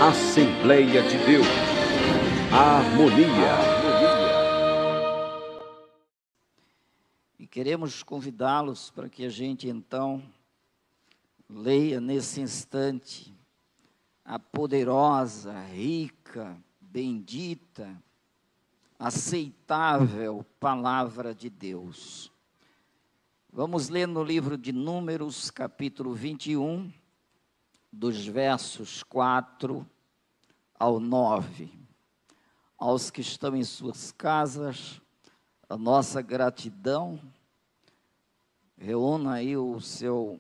Assembleia de Deus, harmonia. E queremos convidá-los para que a gente então leia nesse instante a poderosa, rica, bendita, aceitável palavra de Deus. Vamos ler no livro de Números, capítulo 21, dos versos 4 ao 9. Aos que estão em suas casas, a nossa gratidão. Reúna aí o seu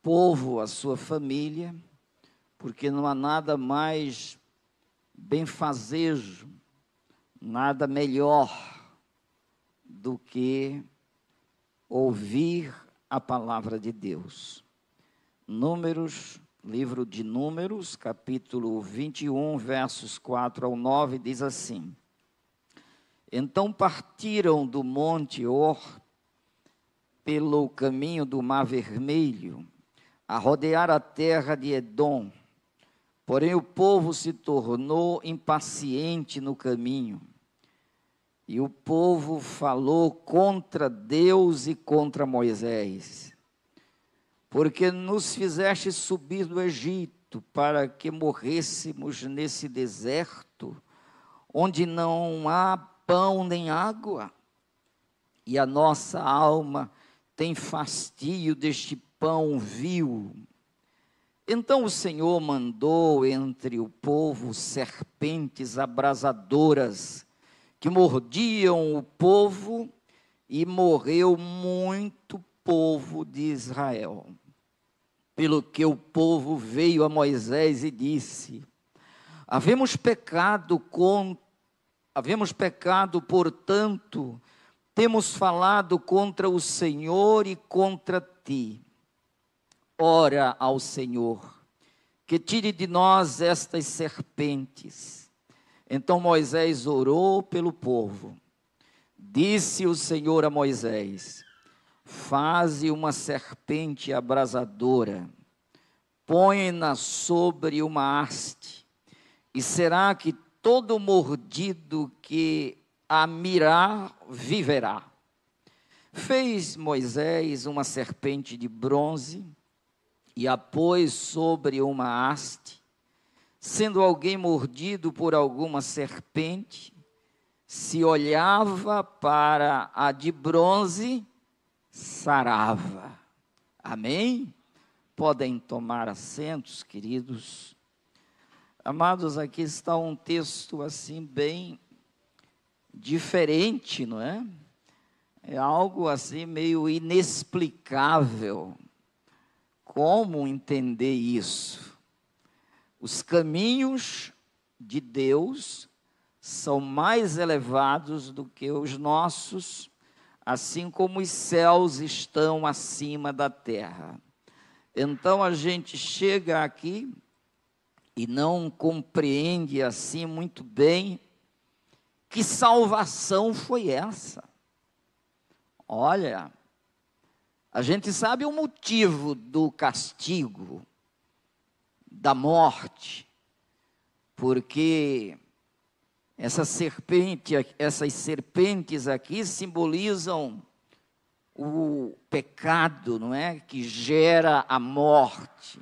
povo, a sua família, porque não há nada mais benfazejo, nada melhor do que ouvir a palavra de Deus. Números, livro de Números, capítulo 21, versos 4 ao 9, diz assim: Então partiram do Monte Hor pelo caminho do Mar Vermelho, a rodear a terra de Edom. Porém o povo se tornou impaciente no caminho, e o povo falou contra Deus e contra Moisés. Porque nos fizeste subir do Egito, para que morrêssemos nesse deserto, onde não há pão nem água, e a nossa alma tem fastio deste pão vil. Então o Senhor mandou entre o povo serpentes abrasadoras, que mordiam o povo, e morreu muito povo de Israel. Pelo que o povo veio a Moisés e disse: Havemos pecado, portanto, temos falado contra o Senhor e contra ti. Ora ao Senhor, que tire de nós estas serpentes. Então Moisés orou pelo povo. Disse o Senhor a Moisés: Faze uma serpente abrasadora, põe-na sobre uma haste, e será que todo mordido que a mirar viverá. Fez Moisés uma serpente de bronze e a pôs sobre uma haste. Sendo alguém mordido por alguma serpente, se olhava para a de bronze, sarava. Amém? Podem tomar assentos, queridos. Amados, aqui está um texto assim bem diferente, não é? É algo assim meio inexplicável. Como entender isso? Os caminhos de Deus são mais elevados do que os nossos, assim como os céus estão acima da terra. Então a gente chega aqui e não compreende assim muito bem que salvação foi essa. Olha, a gente sabe o motivo do castigo, da morte, porque essas serpentes aqui simbolizam o pecado, não é? Que gera a morte.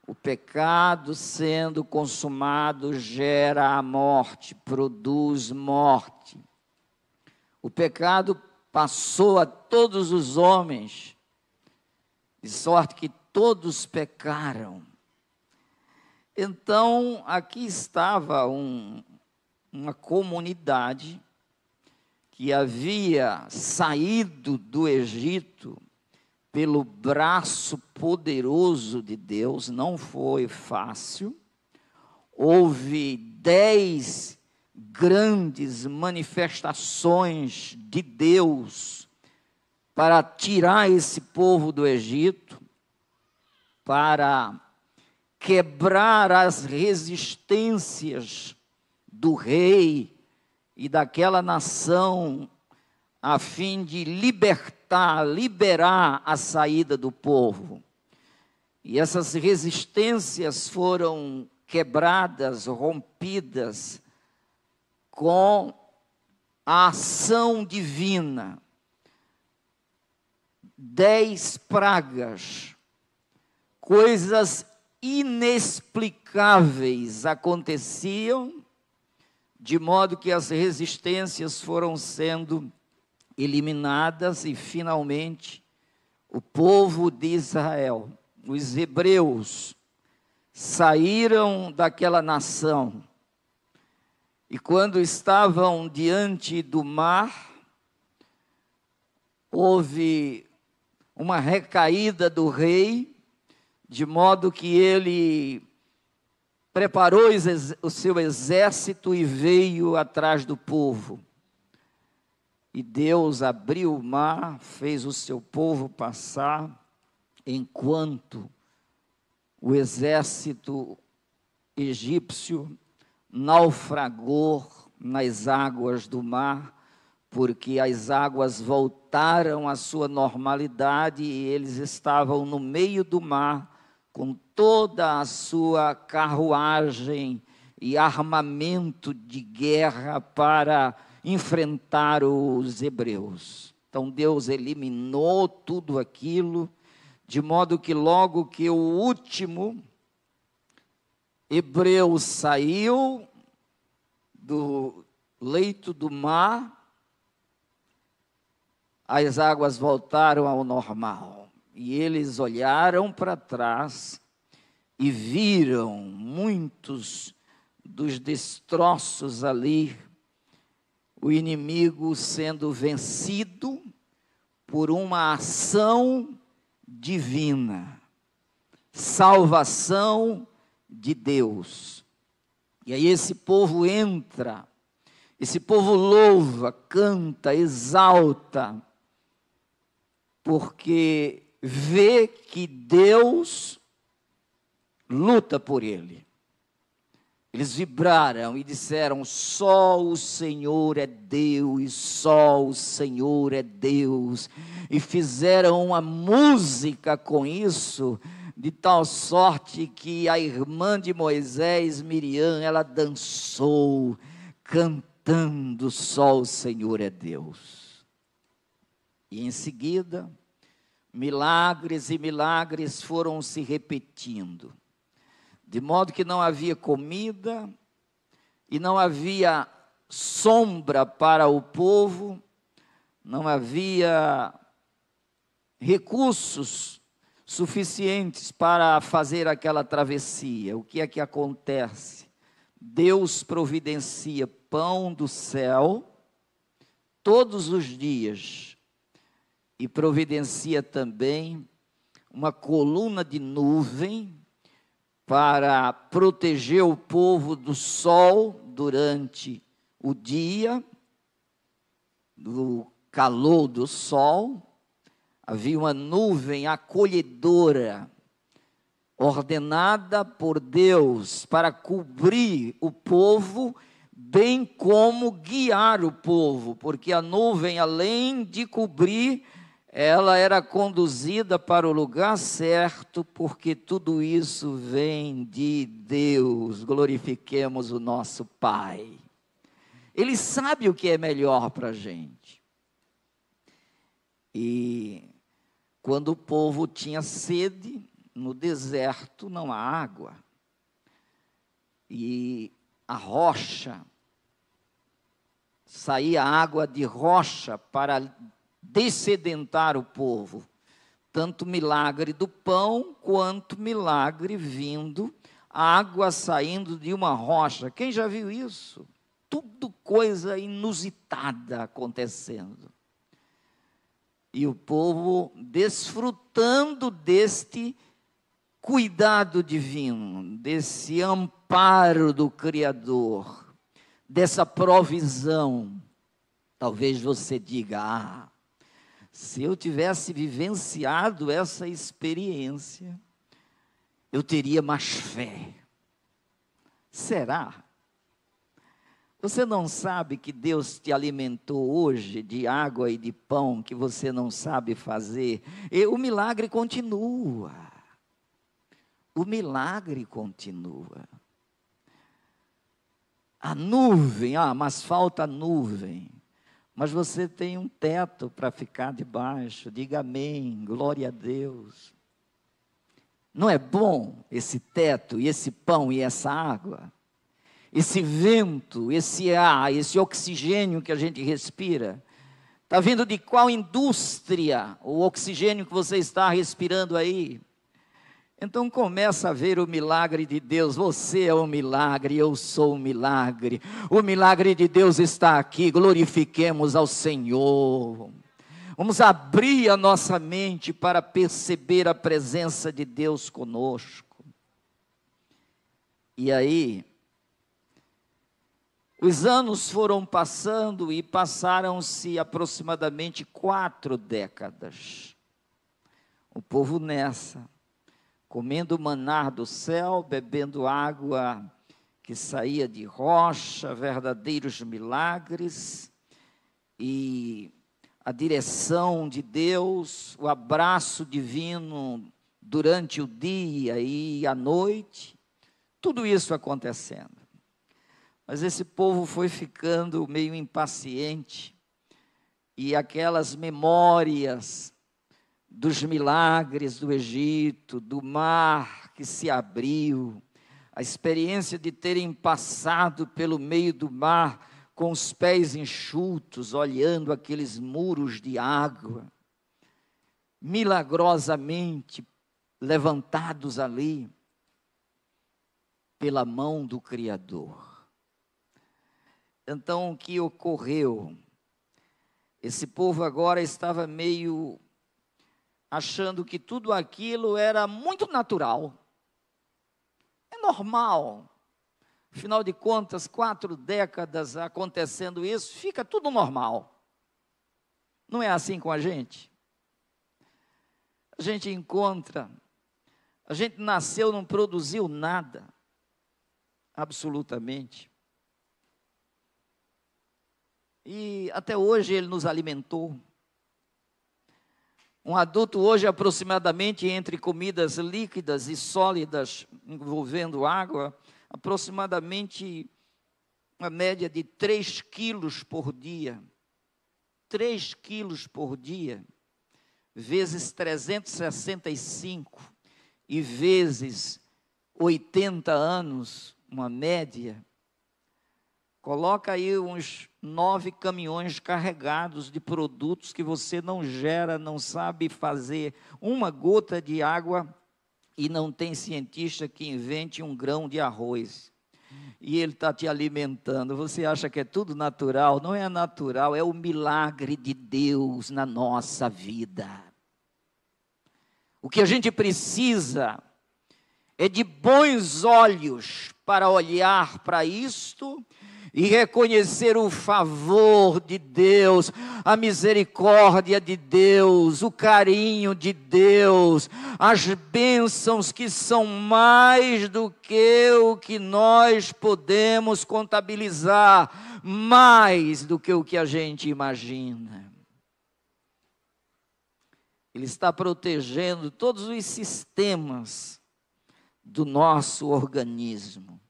O pecado sendo consumado gera a morte, produz morte. O pecado passou a todos os homens, de sorte que todos pecaram. Então, aqui estava uma comunidade que havia saído do Egito pelo braço poderoso de Deus. Não foi fácil. Houve 10 grandes manifestações de Deus para tirar esse povo do Egito, para quebrar as resistências do rei e daquela nação, a fim de liberar a saída do povo. E essas resistências foram quebradas, rompidas com a ação divina. 10 pragas, coisas inexplicáveis aconteciam, de modo que as resistências foram sendo eliminadas e, finalmente, o povo de Israel, os hebreus, saíram daquela nação. E quando estavam diante do mar, houve uma recaída do rei, de modo que ele preparou o seu exército e veio atrás do povo. E Deus abriu o mar, fez o seu povo passar, enquanto o exército egípcio naufragou nas águas do mar, porque as águas voltaram à sua normalidade e eles estavam no meio do mar, com toda a sua carruagem e armamento de guerra para enfrentar os hebreus. Então Deus eliminou tudo aquilo, de modo que logo que o último hebreu saiu do leito do mar, as águas voltaram ao normal. E eles olharam para trás e viram muitos dos destroços ali, o inimigo sendo vencido por uma ação divina, salvação de Deus. E aí esse povo entra, esse povo louva, canta, exalta, porque vê que Deus luta por ele. Eles vibraram e disseram: só o Senhor é Deus, só o Senhor é Deus. E fizeram uma música com isso, de tal sorte que a irmã de Moisés, Miriam, ela dançou, cantando: só o Senhor é Deus. E em seguida, milagres e milagres foram se repetindo, de modo que não havia comida e não havia sombra para o povo, não havia recursos suficientes para fazer aquela travessia. O que é que acontece? Deus providencia pão do céu todos os dias e providencia também uma coluna de nuvem para proteger o povo do sol durante o dia, do calor do sol. Havia uma nuvem acolhedora, ordenada por Deus para cobrir o povo, bem como guiar o povo, porque a nuvem, além de cobrir, ela era conduzida para o lugar certo, porque tudo isso vem de Deus. Glorifiquemos o nosso Pai. Ele sabe o que é melhor para a gente. E quando o povo tinha sede, no deserto não há água. E a rocha, saía água de rocha para dessedentar o povo, tanto milagre do pão, quanto milagre vindo, água saindo de uma rocha. Quem já viu isso? Tudo coisa inusitada acontecendo. E o povo desfrutando deste cuidado divino, desse amparo do Criador, dessa provisão. Talvez você diga: se eu tivesse vivenciado essa experiência, eu teria mais fé. Será? Você não sabe que Deus te alimentou hoje de água e de pão que você não sabe fazer? E o milagre continua. O milagre continua. A nuvem, mas falta a nuvem. Mas você tem um teto para ficar debaixo. Diga amém, glória a Deus. Não é bom esse teto, e esse pão, e essa água? Esse vento, esse ar, esse oxigênio que a gente respira? Está vindo de qual indústria o oxigênio que você está respirando aí? Então começa a ver o milagre de Deus. Você é um milagre, eu sou um milagre. O milagre de Deus está aqui, glorifiquemos ao Senhor. Vamos abrir a nossa mente para perceber a presença de Deus conosco. E aí, os anos foram passando e passaram-se aproximadamente 4 décadas. O povo nessa, comendo maná do céu, bebendo água que saía de rocha, verdadeiros milagres, e a direção de Deus, o abraço divino durante o dia e a noite, tudo isso acontecendo. Mas esse povo foi ficando meio impaciente, e aquelas memórias dos milagres do Egito, do mar que se abriu, a experiência de terem passado pelo meio do mar com os pés enxutos, olhando aqueles muros de água, milagrosamente levantados ali pela mão do Criador. Então, o que ocorreu? Esse povo agora estava meio achando que tudo aquilo era muito natural. É normal. Afinal de contas, 4 décadas acontecendo isso, fica tudo normal. Não é assim com a gente? A gente encontra, a gente nasceu, não produziu nada, absolutamente. E até hoje ele nos alimentou. Um adulto hoje, aproximadamente, entre comidas líquidas e sólidas, envolvendo água, aproximadamente uma média de 3 quilos por dia. 3 quilos por dia, vezes 365, e vezes 80 anos, uma média. Coloca aí uns 9 caminhões carregados de produtos que você não gera, não sabe fazer uma gota de água, e não tem cientista que invente um grão de arroz. E ele está te alimentando. Você acha que é tudo natural? Não é natural, é o milagre de Deus na nossa vida. O que a gente precisa é de bons olhos para olhar para isto e reconhecer o favor de Deus, a misericórdia de Deus, o carinho de Deus, as bênçãos que são mais do que o que nós podemos contabilizar, mais do que o que a gente imagina. Ele está protegendo todos os sistemas do nosso organismo.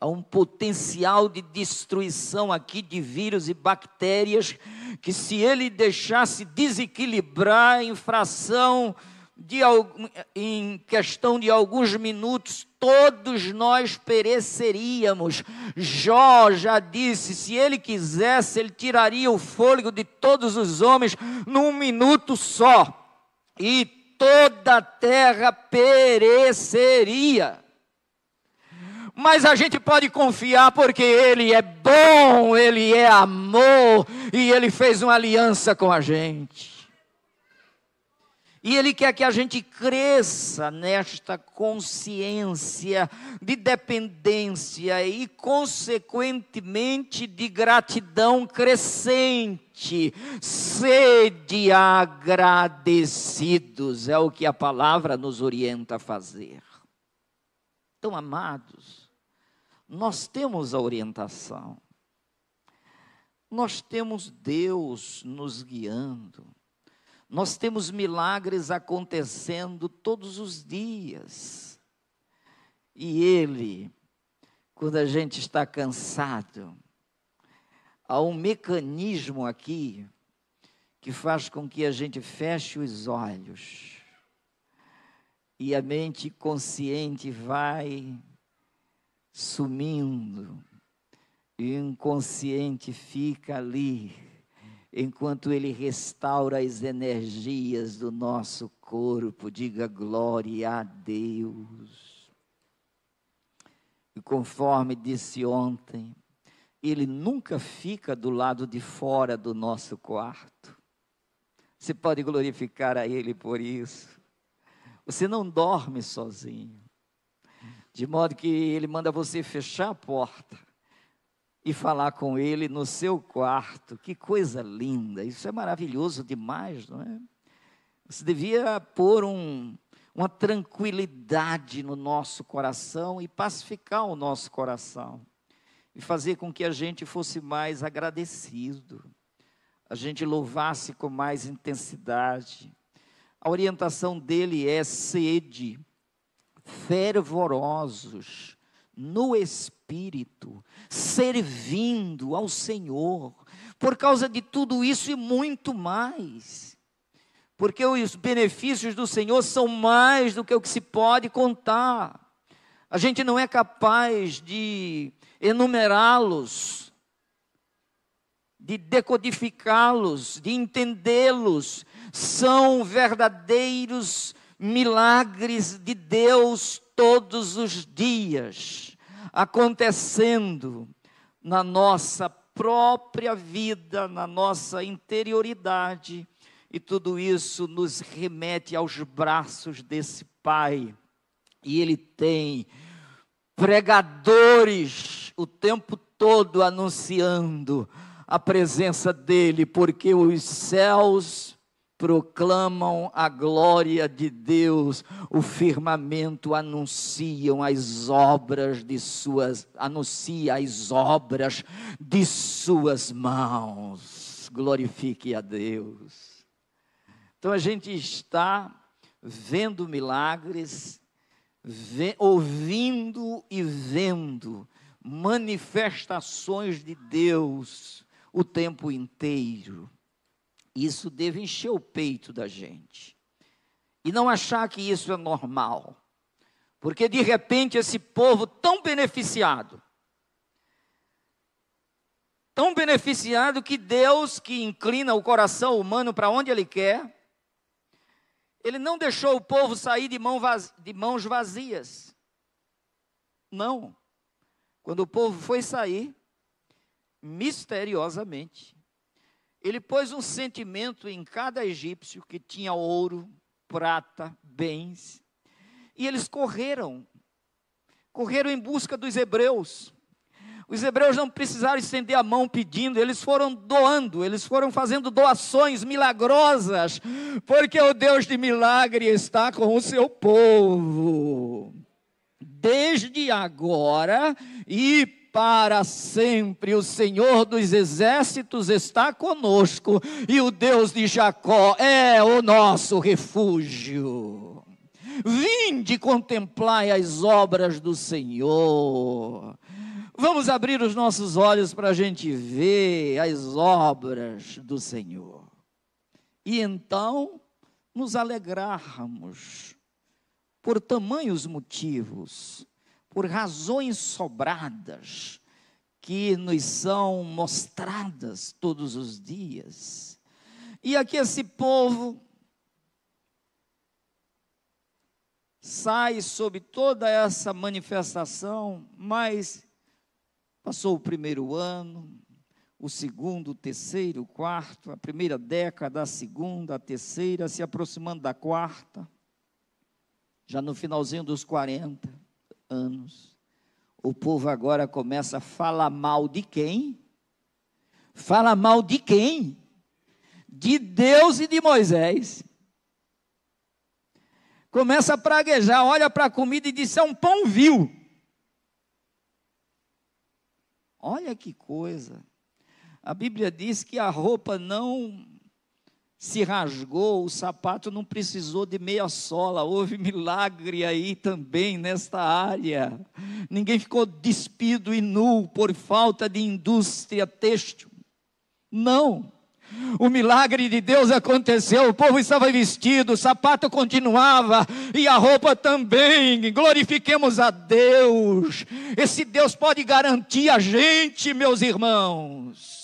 Há um potencial de destruição aqui de vírus e bactérias, que se ele deixasse desequilibrar em questão de alguns minutos, todos nós pereceríamos. Jó já disse, se ele quisesse, ele tiraria o fôlego de todos os homens num minuto só, e toda a terra pereceria. Mas a gente pode confiar, porque Ele é bom, Ele é amor, e Ele fez uma aliança com a gente. E Ele quer que a gente cresça nesta consciência de dependência e, consequentemente, de gratidão crescente. Sede agradecidos, é o que a palavra nos orienta a fazer. Então, amados, nós temos a orientação, nós temos Deus nos guiando, nós temos milagres acontecendo todos os dias, e Ele, quando a gente está cansado, há um mecanismo aqui que faz com que a gente feche os olhos e a mente consciente vai sumindo e o inconsciente fica ali, enquanto ele restaura as energias do nosso corpo. Diga glória a Deus. E conforme disse ontem, ele nunca fica do lado de fora do nosso quarto. Você pode glorificar a Ele por isso. Você não dorme sozinho. De modo que Ele manda você fechar a porta e falar com Ele no seu quarto. Que coisa linda, isso é maravilhoso demais, não é? Você devia pôr uma tranquilidade no nosso coração e pacificar o nosso coração. E fazer com que a gente fosse mais agradecido, a gente louvasse com mais intensidade. A orientação dele é: sede fervorosos no Espírito, servindo ao Senhor, por causa de tudo isso e muito mais, porque os benefícios do Senhor são mais do que o que se pode contar. A gente não é capaz de enumerá-los, de decodificá-los, de entendê-los. São verdadeiros milagres de Deus todos os dias, acontecendo na nossa própria vida, na nossa interioridade, e tudo isso nos remete aos braços desse Pai. E Ele tem pregadores o tempo todo anunciando a presença dEle, porque os céus proclamam a glória de Deus, o firmamento anuncia as obras de suas mãos. Glorifique a Deus. Então a gente está vendo milagres, ouvindo e vendo manifestações de Deus o tempo inteiro. Isso deve encher o peito da gente e não achar que isso é normal, porque de repente esse povo tão beneficiado que Deus, que inclina o coração humano para onde Ele quer, Ele não deixou o povo sair de mãos vazias. Não. Quando o povo foi sair, misteriosamente, Ele pôs um sentimento em cada egípcio que tinha ouro, prata, bens, e eles correram em busca dos hebreus. Os hebreus não precisaram estender a mão pedindo, eles foram doando, eles foram fazendo doações milagrosas, porque o Deus de milagre está com o seu povo. Desde agora e para sempre, o Senhor dos exércitos está conosco, e o Deus de Jacó é o nosso refúgio. Vinde contemplai as obras do Senhor. Vamos abrir os nossos olhos para a gente ver as obras do Senhor. E então nos alegrarmos por tamanhos motivos, por razões sobradas que nos são mostradas todos os dias. E aqui esse povo sai sob toda essa manifestação, mas passou o primeiro ano, o segundo, o terceiro, o quarto, a primeira década, a segunda, a terceira, se aproximando da quarta, já no finalzinho dos 40 anos, o povo agora começa a falar mal de quem? Fala mal de quem? De Deus e de Moisés. Começa a praguejar, olha para a comida e diz: é um pão vil. Olha que coisa. A Bíblia diz que a roupa não se rasgou, o sapato não precisou de meia sola. Houve milagre aí também nesta área. Ninguém ficou despido e nu por falta de indústria têxtil. Não. O milagre de Deus aconteceu, o povo estava vestido, o sapato continuava e a roupa também. Glorifiquemos a Deus. Esse Deus pode garantir a gente, meus irmãos.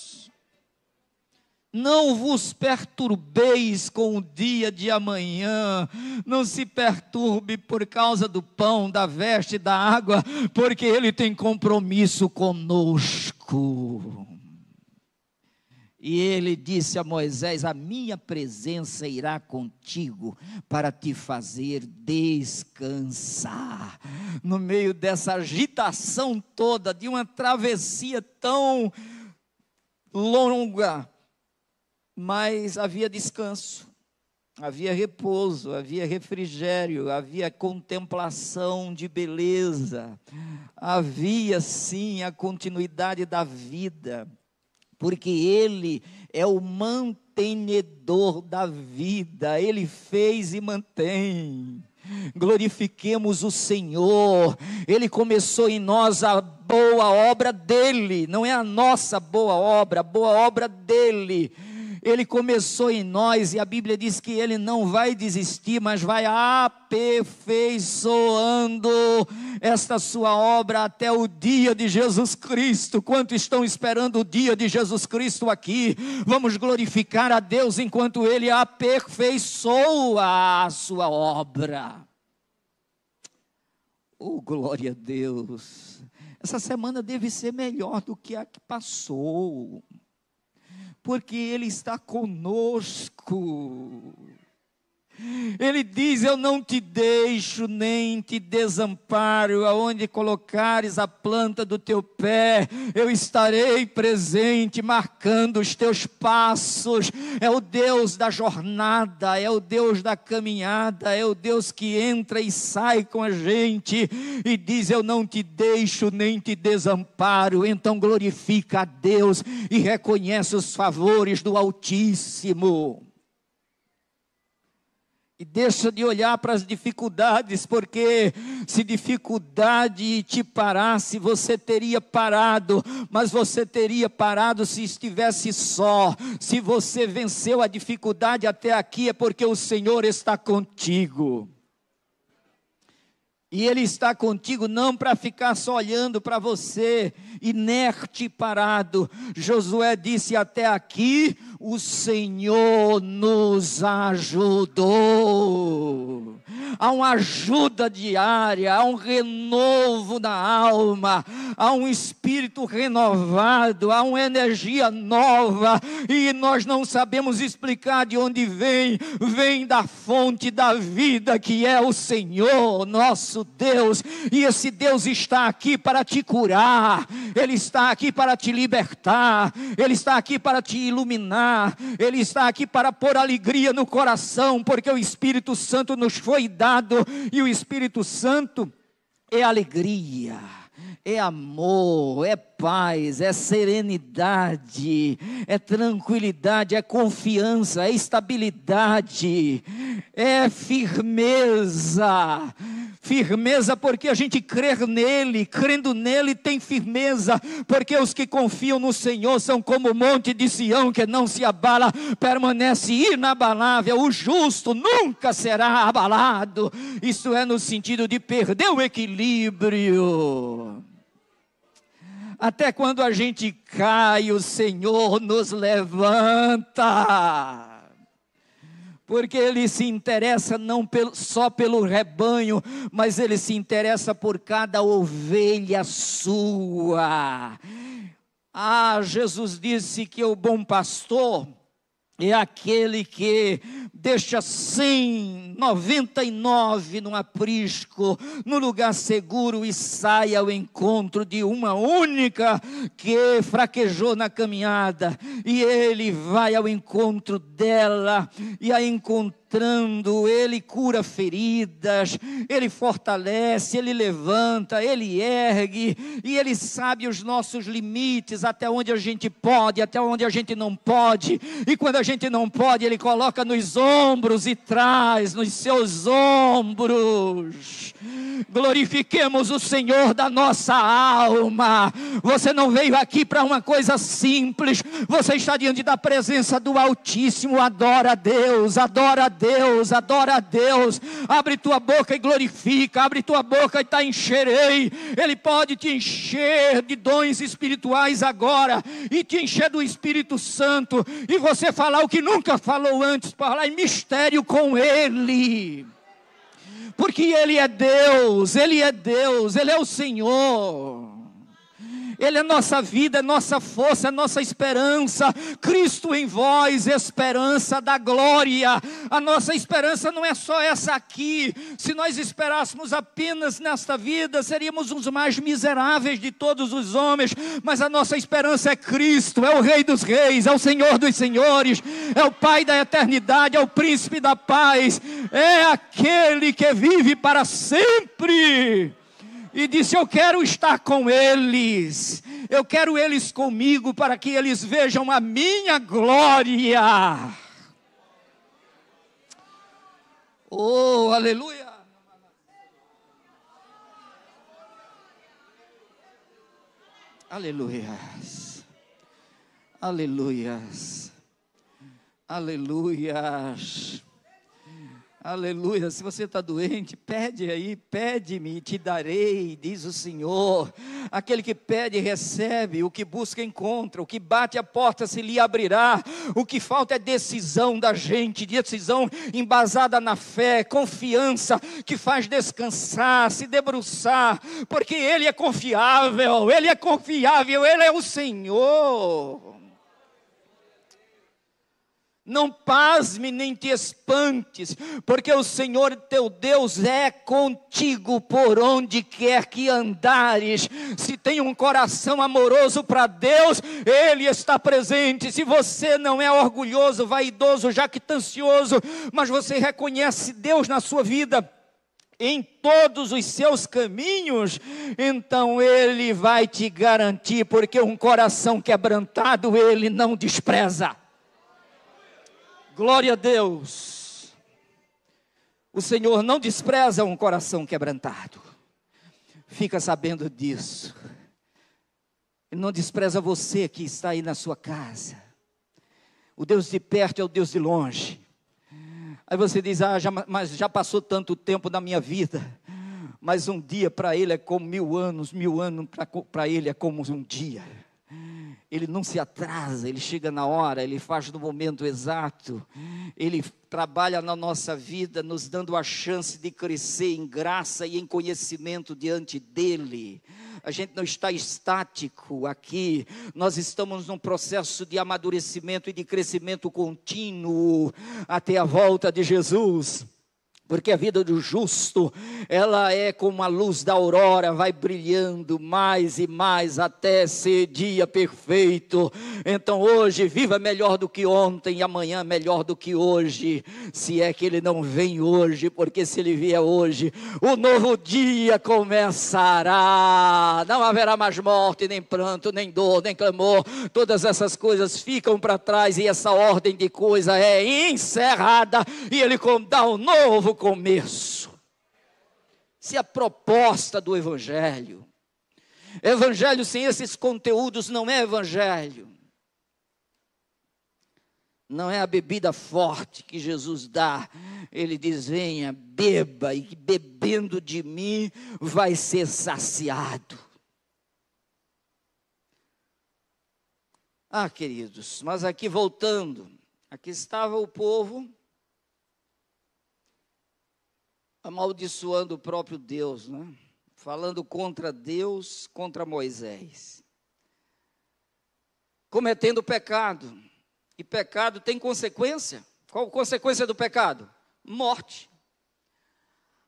Não vos perturbeis com o dia de amanhã, não se perturbe por causa do pão, da veste, da água, porque Ele tem compromisso conosco. E Ele disse a Moisés: a minha presença irá contigo para te fazer descansar. No meio dessa agitação toda, de uma travessia tão longa, mas havia descanso, havia repouso, havia refrigério, havia contemplação de beleza, havia sim a continuidade da vida, porque Ele é o mantenedor da vida, Ele fez e mantém. Glorifiquemos o Senhor. Ele começou em nós a boa obra dEle, não é a nossa boa obra, a boa obra dEle. Ele começou em nós e a Bíblia diz que Ele não vai desistir, mas vai aperfeiçoando esta sua obra até o dia de Jesus Cristo. Quantos estão esperando o dia de Jesus Cristo aqui? Vamos glorificar a Deus enquanto Ele aperfeiçoa a sua obra. Oh, glória a Deus! Essa semana deve ser melhor do que a que passou, porque Ele está conosco. Ele diz: eu não te deixo nem te desamparo, aonde colocares a planta do teu pé, eu estarei presente, marcando os teus passos. É o Deus da jornada, é o Deus da caminhada, é o Deus que entra e sai com a gente, e diz: eu não te deixo nem te desamparo. Então glorifica a Deus e reconhece os favores do Altíssimo. E deixa de olhar para as dificuldades, porque se dificuldade te parasse, você teria parado, mas você teria parado se estivesse só. Se você venceu a dificuldade até aqui, é porque o Senhor está contigo. E Ele está contigo não para ficar só olhando para você, inerte e parado. Josué disse: até aqui o Senhor nos ajudou. Há uma ajuda diária, há um renovo na alma, há um espírito renovado, há uma energia nova, e nós não sabemos explicar de onde vem. Vem da fonte da vida, que é o Senhor, nosso Deus. E esse Deus está aqui para te curar, Ele está aqui para te libertar, Ele está aqui para te iluminar, Ele está aqui para pôr alegria no coração, porque o Espírito Santo nos foi dado, e o Espírito Santo é alegria, é amor, é paz, é serenidade, é tranquilidade, é confiança, é estabilidade, é firmeza. Firmeza porque a gente crê nele, crendo nele tem firmeza, porque os que confiam no Senhor são como o monte de Sião, que não se abala, permanece inabalável. O justo nunca será abalado. Isso é no sentido de perder o equilíbrio. Até quando a gente cai, o Senhor nos levanta. Porque Ele se interessa não só pelo rebanho, mas Ele se interessa por cada ovelha sua. Jesus disse que o bom pastor é aquele que deixa 99 no aprisco, no lugar seguro, e sai ao encontro de uma única que fraquejou na caminhada, e ele vai ao encontro dela, e a encontrar entrando, Ele cura feridas, Ele fortalece, Ele levanta, Ele ergue, e Ele sabe os nossos limites, até onde a gente pode, até onde a gente não pode, e quando a gente não pode, Ele coloca nos ombros e traz nos seus ombros. Glorifiquemos o Senhor da nossa alma. Você não veio aqui para uma coisa simples, você está diante da presença do Altíssimo. Adora a Deus, adora a Deus, adora a Deus. Abre tua boca e glorifica, abre tua boca e te encherei. Ele pode te encher de dons espirituais agora, e te encher do Espírito Santo, e você falar o que nunca falou antes, falar em mistério com Ele. Porque Ele é Deus, Ele é Deus, Ele é o Senhor. Ele é nossa vida, é nossa força, é nossa esperança. Cristo em vós, esperança da glória. A nossa esperança não é só essa aqui. Se nós esperássemos apenas nesta vida, seríamos os mais miseráveis de todos os homens. Mas a nossa esperança é Cristo, é o Rei dos Reis, é o Senhor dos Senhores, é o Pai da eternidade, é o Príncipe da paz, é aquele que vive para sempre. E disse: eu quero estar com eles, eu quero eles comigo, para que eles vejam a minha glória. Oh, aleluia. Aleluias, aleluias, aleluias. Aleluia. Se você está doente, pede aí, pede-me e te darei, diz o Senhor. Aquele que pede, recebe. O que busca, encontra. O que bate, a porta se lhe abrirá. O que falta é decisão da gente, decisão embasada na fé, confiança, que faz descansar, se debruçar, porque Ele é confiável, Ele é confiável, Ele é o Senhor. Não pasme nem te espantes, porque o Senhor teu Deus é contigo por onde quer que andares. Se tem um coração amoroso para Deus, Ele está presente. Se você não é orgulhoso, vaidoso, jactancioso, mas você reconhece Deus na sua vida, em todos os seus caminhos, então Ele vai te garantir, porque um coração quebrantado Ele não despreza. Glória a Deus. O Senhor não despreza um coração quebrantado. Fica sabendo disso. Ele não despreza você que está aí na sua casa. O Deus de perto é o Deus de longe. Aí você diz: mas já passou tanto tempo na minha vida. Mas um dia para Ele é como 1000 anos para Ele é como um dia. Ele não se atrasa, Ele chega na hora, Ele faz no momento exato. Ele trabalha na nossa vida, nos dando a chance de crescer em graça e em conhecimento diante dEle. A gente não está estático aqui, nós estamos num processo de amadurecimento e de crescimento contínuo até a volta de Jesus. Porque a vida do justo, ela é como a luz da aurora, vai brilhando mais e mais até ser dia perfeito. Então hoje, viva melhor do que ontem e amanhã melhor do que hoje. Se é que Ele não vem hoje, porque se Ele vier hoje, o novo dia começará. Não haverá mais morte, nem pranto, nem dor, nem clamor. Todas essas coisas ficam para trás e essa ordem de coisa é encerrada. E Ele dá um novo começo. Se a proposta do Evangelho sem esses conteúdos não é Evangelho. Não é a bebida forte que Jesus dá. Ele diz: venha, beba, e bebendo de mim vai ser saciado. Queridos, mas aqui voltando, aqui estava o povo amaldiçoando o próprio Deus, né? Falando contra Deus, contra Moisés, cometendo pecado, e pecado tem consequência. Qual a consequência do pecado? Morte.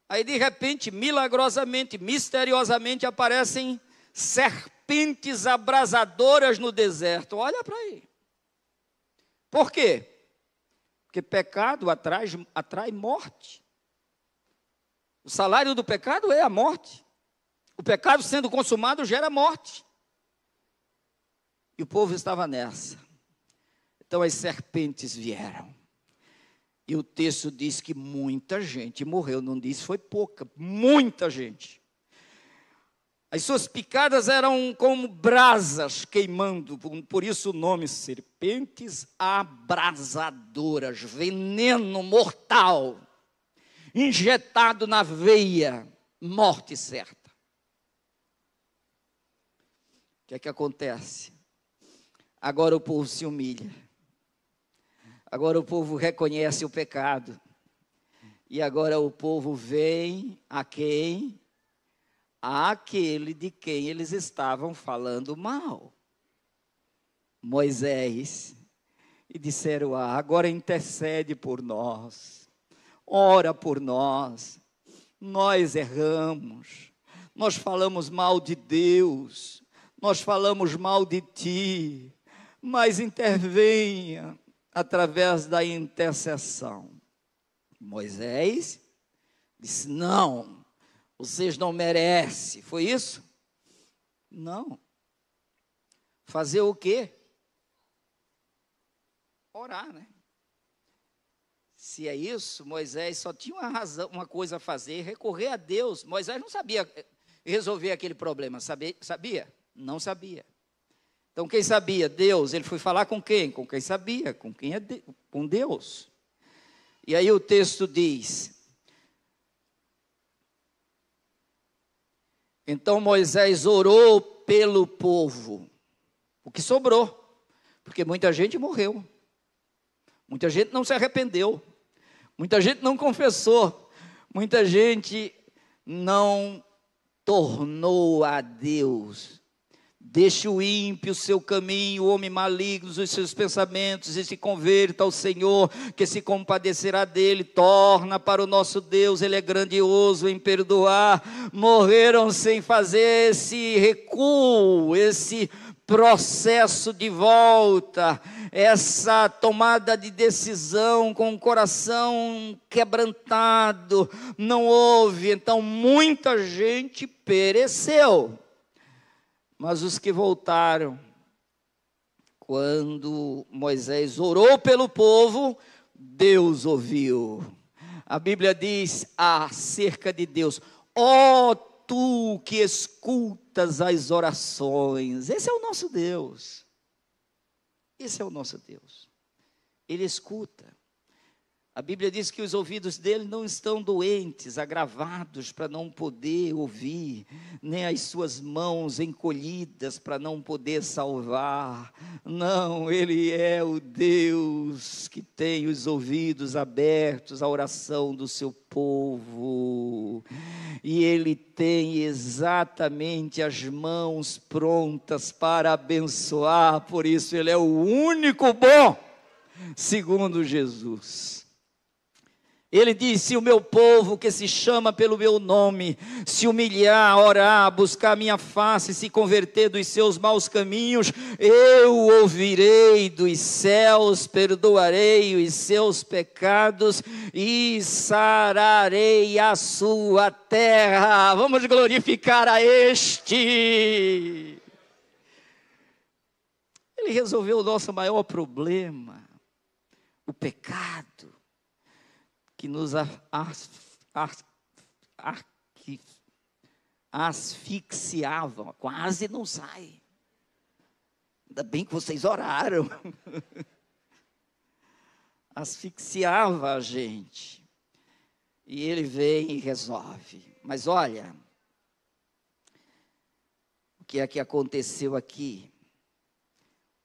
Aí de repente, milagrosamente, misteriosamente aparecem serpentes abrasadoras no deserto. Olha para aí. Por quê? Porque pecado atrai morte. O salário do pecado é a morte. O pecado sendo consumado gera morte. E o povo estava nessa. Então as serpentes vieram. E o texto diz que muita gente morreu. Não diz foi pouca, muita gente. As suas picadas eram como brasas queimando. Por isso o nome serpentes abrasadoras. Veneno mortal. Injetado na veia. Morte certa. O que é que acontece? Agora o povo se humilha. Agora o povo reconhece o pecado. E agora o povo vem a quem? Àquele de quem eles estavam falando mal. Moisés. E disseram, agora intercede por nós. Ora por nós. Nós erramos. Nós falamos mal de Deus. Nós falamos mal de ti. Mas intervenha através da intercessão. Moisés disse, não, vocês não merecem. Foi isso? Não. Fazer o quê? Orar, né? Se é isso, Moisés só tinha uma razão, uma coisa a fazer, recorrer a Deus. Moisés não sabia resolver aquele problema, sabia? Não sabia. Então, quem sabia? Deus. Ele foi falar com quem? Com quem sabia, com quem é com Deus. E aí o texto diz: então Moisés orou pelo povo, o que sobrou, porque muita gente morreu, muita gente não se arrependeu, muita gente não confessou, muita gente não tornou a Deus. Deixe o ímpio o seu caminho, o homem maligno os seus pensamentos, e se converta ao Senhor, que se compadecerá dele. Torna para o nosso Deus, ele é grandioso em perdoar. Morreram sem fazer esse recuo, esse processo de volta, essa tomada de decisão com o coração quebrantado. Não houve, então muita gente pereceu. Mas os que voltaram, quando Moisés orou pelo povo, Deus ouviu. A Bíblia diz acerca de Deus: ó tu que escutas as orações. Esse é o nosso Deus. Esse é o nosso Deus. Ele escuta. A Bíblia diz que os ouvidos dele não estão doentes, agravados para não poder ouvir, nem as suas mãos encolhidas para não poder salvar. Não, ele é o Deus que tem os ouvidos abertos à oração do seu povo. E ele tem exatamente as mãos prontas para abençoar, por isso ele é o único bom, segundo Jesus. Ele disse: se o meu povo que se chama pelo meu nome se humilhar, orar, buscar a minha face, se converter dos seus maus caminhos, eu ouvirei dos céus, perdoarei os seus pecados e sararei a sua terra. Vamos glorificar a este. Ele resolveu o nosso maior problema, o pecado, que nos asfixiava, quase não sai. Ainda bem que vocês oraram. Asfixiava a gente. E ele vem e resolve. Mas olha, o que é que aconteceu aqui?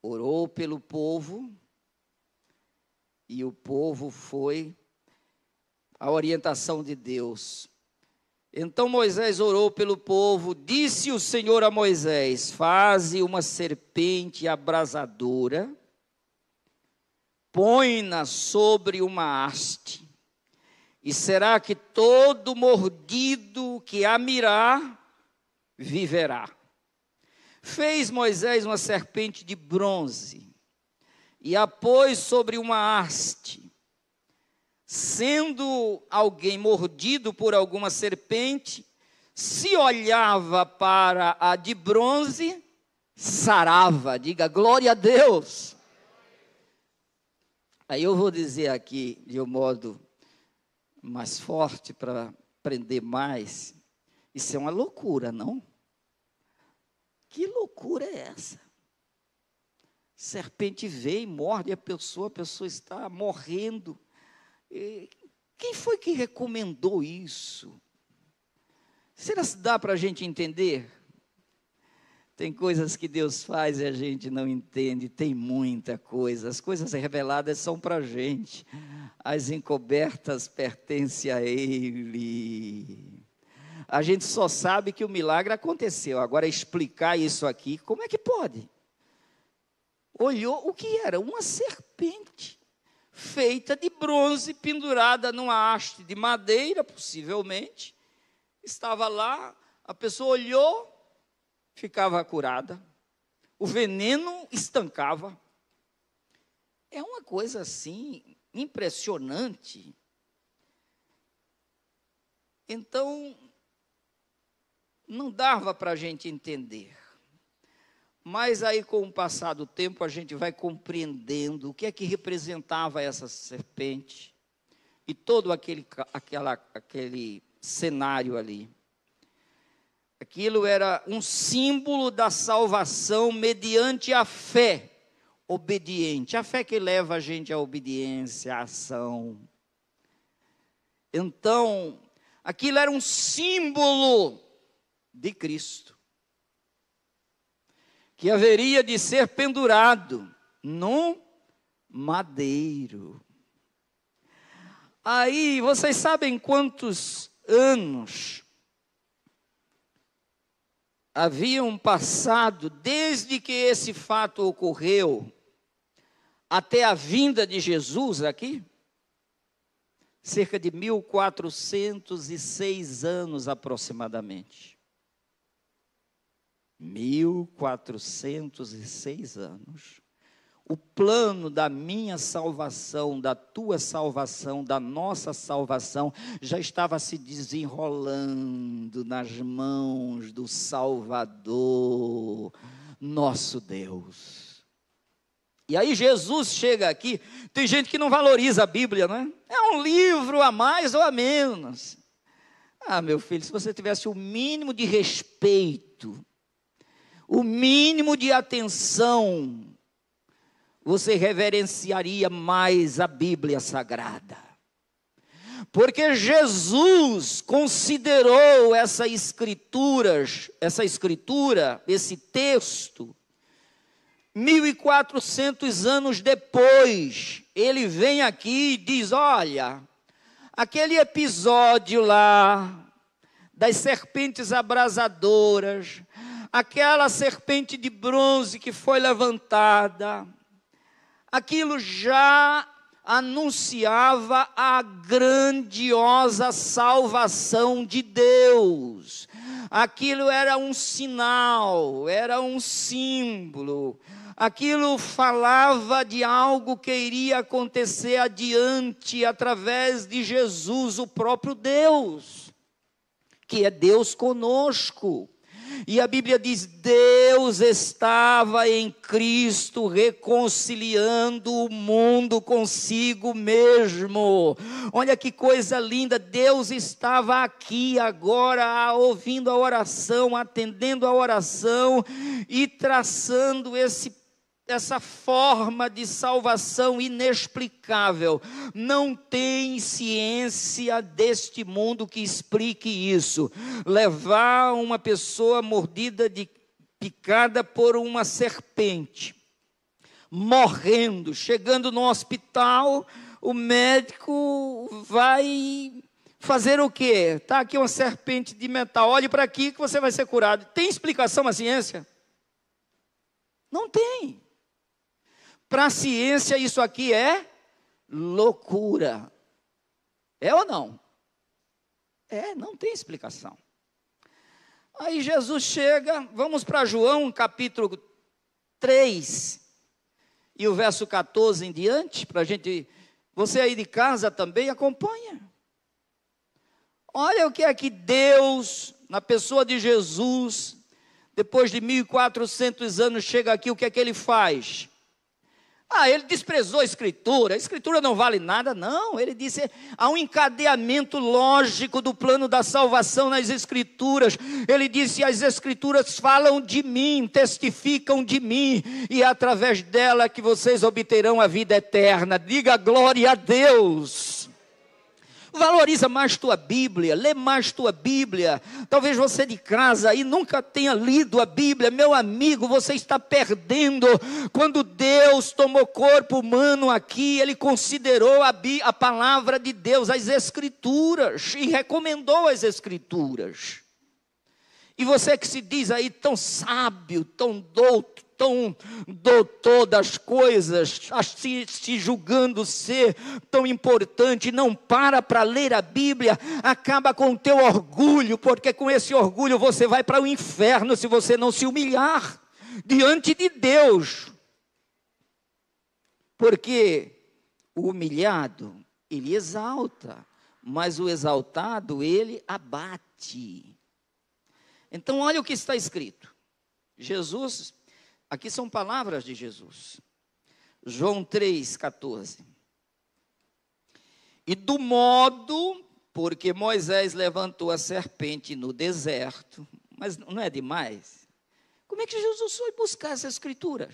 Orou pelo povo, e o povo foi a orientação de Deus. Então Moisés orou pelo povo, disse o Senhor a Moisés: faze uma serpente abrasadora, põe-na sobre uma haste, e será que todo mordido que a mirar, viverá. Fez Moisés uma serpente de bronze, e a pôs sobre uma haste, sendo alguém mordido por alguma serpente, se olhava para a de bronze, sarava. Diga glória a Deus. Aí eu vou dizer aqui de um modo mais forte para aprender mais. Isso é uma loucura, não? Que loucura é essa? Serpente veio e morde a pessoa está morrendo. E quem foi que recomendou isso? Será que dá para a gente entender? Tem coisas que Deus faz e a gente não entende, tem muita coisa. As coisas reveladas são para a gente, as encobertas pertencem a Ele. A gente só sabe que o milagre aconteceu. Agora, explicar isso aqui, como é que pode? Olhou o que era? Uma serpente, feita de bronze, pendurada numa haste de madeira, possivelmente. Estava lá, a pessoa olhou, ficava curada. O veneno estancava. É uma coisa assim, impressionante. Então, não dava para a gente entender. Mas aí, com o passar do tempo, a gente vai compreendendo o que é que representava essa serpente e todo aquele cenário ali. Aquilo era um símbolo da salvação mediante a fé obediente. A fé que leva a gente à obediência, à ação. Então, aquilo era um símbolo de Cristo, que haveria de ser pendurado num madeiro. Aí, vocês sabem quantos anos haviam passado desde que esse fato ocorreu até a vinda de Jesus aqui? Cerca de 1406 anos aproximadamente. 1406 anos. O plano da minha salvação, da tua salvação, da nossa salvação, já estava se desenrolando nas mãos do Salvador, nosso Deus. E aí Jesus chega aqui, tem gente que não valoriza a Bíblia, não é? É um livro a mais ou a menos. Ah, meu filho, se você tivesse o mínimo de respeito, o mínimo de atenção, você reverenciaria mais a Bíblia Sagrada. Porque Jesus considerou essa escritura, esse texto, 1400 anos depois. Ele vem aqui e diz, olha, aquele episódio lá, das serpentes abrasadoras, aquela serpente de bronze que foi levantada, aquilo já anunciava a grandiosa salvação de Deus. Aquilo era um sinal, era um símbolo. Aquilo falava de algo que iria acontecer adiante através de Jesus, o próprio Deus, que é Deus conosco. E a Bíblia diz, Deus estava em Cristo reconciliando o mundo consigo mesmo. Olha que coisa linda, Deus estava aqui agora, ouvindo a oração, atendendo a oração e traçando essa forma de salvação inexplicável. Não tem ciência deste mundo que explique isso. Levar uma pessoa picada por uma serpente, morrendo, chegando no hospital, o médico vai fazer o quê? Está aqui uma serpente de metal, olhe para aqui que você vai ser curado. Tem explicação a ciência? Não tem. Para a ciência, isso aqui é loucura. É ou não? É, não tem explicação. Aí Jesus chega, vamos para João, capítulo 3, e o verso 14 em diante, para a gente Você aí de casa também acompanha. Olha o que é que Deus, na pessoa de Jesus, depois de 1400 anos, chega aqui, o que é que ele faz? Ele desprezou a Escritura não vale nada, não. Ele disse, há um encadeamento lógico do plano da salvação nas Escrituras. Ele disse, as Escrituras falam de mim, testificam de mim, e é através dela que vocês obterão a vida eterna. Diga glória a Deus. Valoriza mais tua Bíblia, lê mais tua Bíblia. Talvez você de casa aí nunca tenha lido a Bíblia. Meu amigo, você está perdendo. Quando Deus tomou corpo humano aqui, Ele considerou a palavra de Deus, as Escrituras, e recomendou as Escrituras. E você que se diz aí tão sábio, tão doutor das coisas, se julgando ser tão importante, não para ler a Bíblia, acaba com o teu orgulho, porque com esse orgulho você vai para o inferno se você não se humilhar diante de Deus. Porque o humilhado, ele exalta, mas o exaltado, ele abate. Então olha o que está escrito. Jesus, aqui são palavras de Jesus. João 3,14. E do modo, porque Moisés levantou a serpente no deserto, mas não é demais? Como é que Jesus foi buscar essa escritura?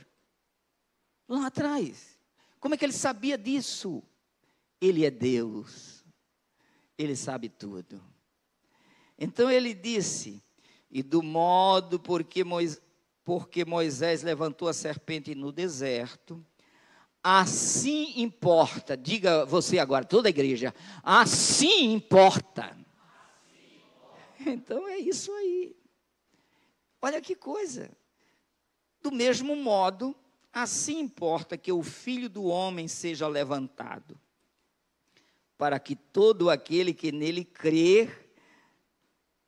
Lá atrás. Como é que ele sabia disso? Ele é Deus. Ele sabe tudo. Então ele disse, e do modo porque Moisés levantou a serpente no deserto, assim importa, diga você agora, toda a igreja, assim importa. Então é isso aí. Olha que coisa. Do mesmo modo, assim importa que o Filho do Homem seja levantado, para que todo aquele que nele crer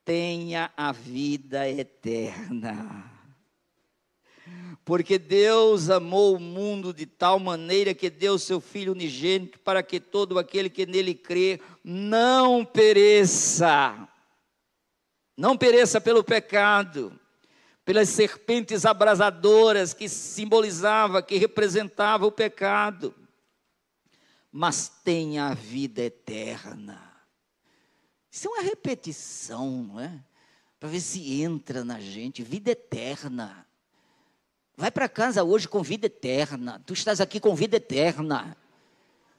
tenha a vida eterna. Porque Deus amou o mundo de tal maneira que deu seu Filho unigênito, para que todo aquele que nele crê não pereça pelo pecado, pelas serpentes abrasadoras que simbolizava, que representava o pecado, mas tenha a vida eterna. Isso é uma repetição, não é? Para ver se entra na gente, vida eterna. Vai para casa hoje com vida eterna. Tu estás aqui com vida eterna.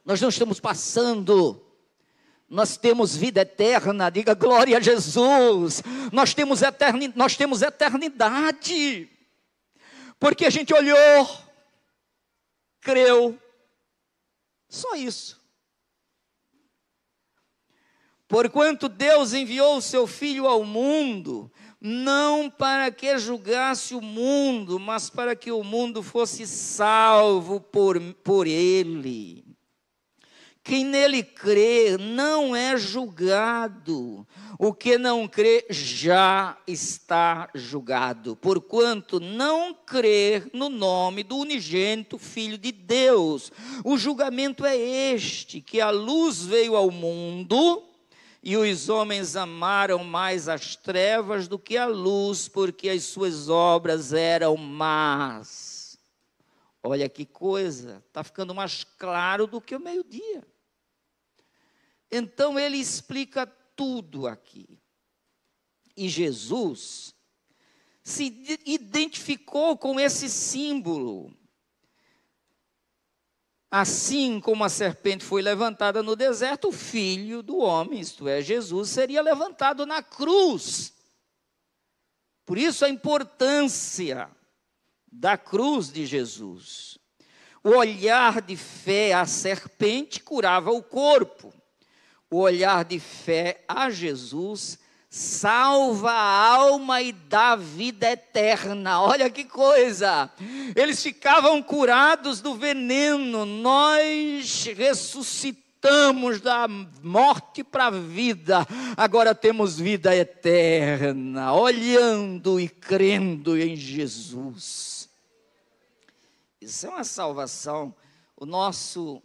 Nós não estamos passando. Nós temos vida eterna. Diga glória a Jesus. Nós temos eternidade. Porque a gente olhou, creu. Só isso. Porquanto Deus enviou o seu Filho ao mundo, não para que julgasse o mundo, mas para que o mundo fosse salvo por ele. Quem nele crê não é julgado, o que não crê já está julgado, porquanto não crer no nome do unigênito Filho de Deus. O julgamento é este, que a luz veio ao mundo, e os homens amaram mais as trevas do que a luz, porque as suas obras eram más. Olha que coisa, está ficando mais claro do que o meio-dia. Então ele explica tudo aqui. E Jesus se identificou com esse símbolo. Assim como a serpente foi levantada no deserto, o Filho do Homem, isto é, Jesus, seria levantado na cruz. Por isso a importância da cruz de Jesus. O olhar de fé à serpente curava o corpo. O olhar de fé a Jesus salva a alma e dá vida eterna. Olha que coisa! Eles ficavam curados do veneno, nós ressuscitamos da morte para a vida, agora temos vida eterna, olhando e crendo em Jesus. Isso é uma salvação. O nosso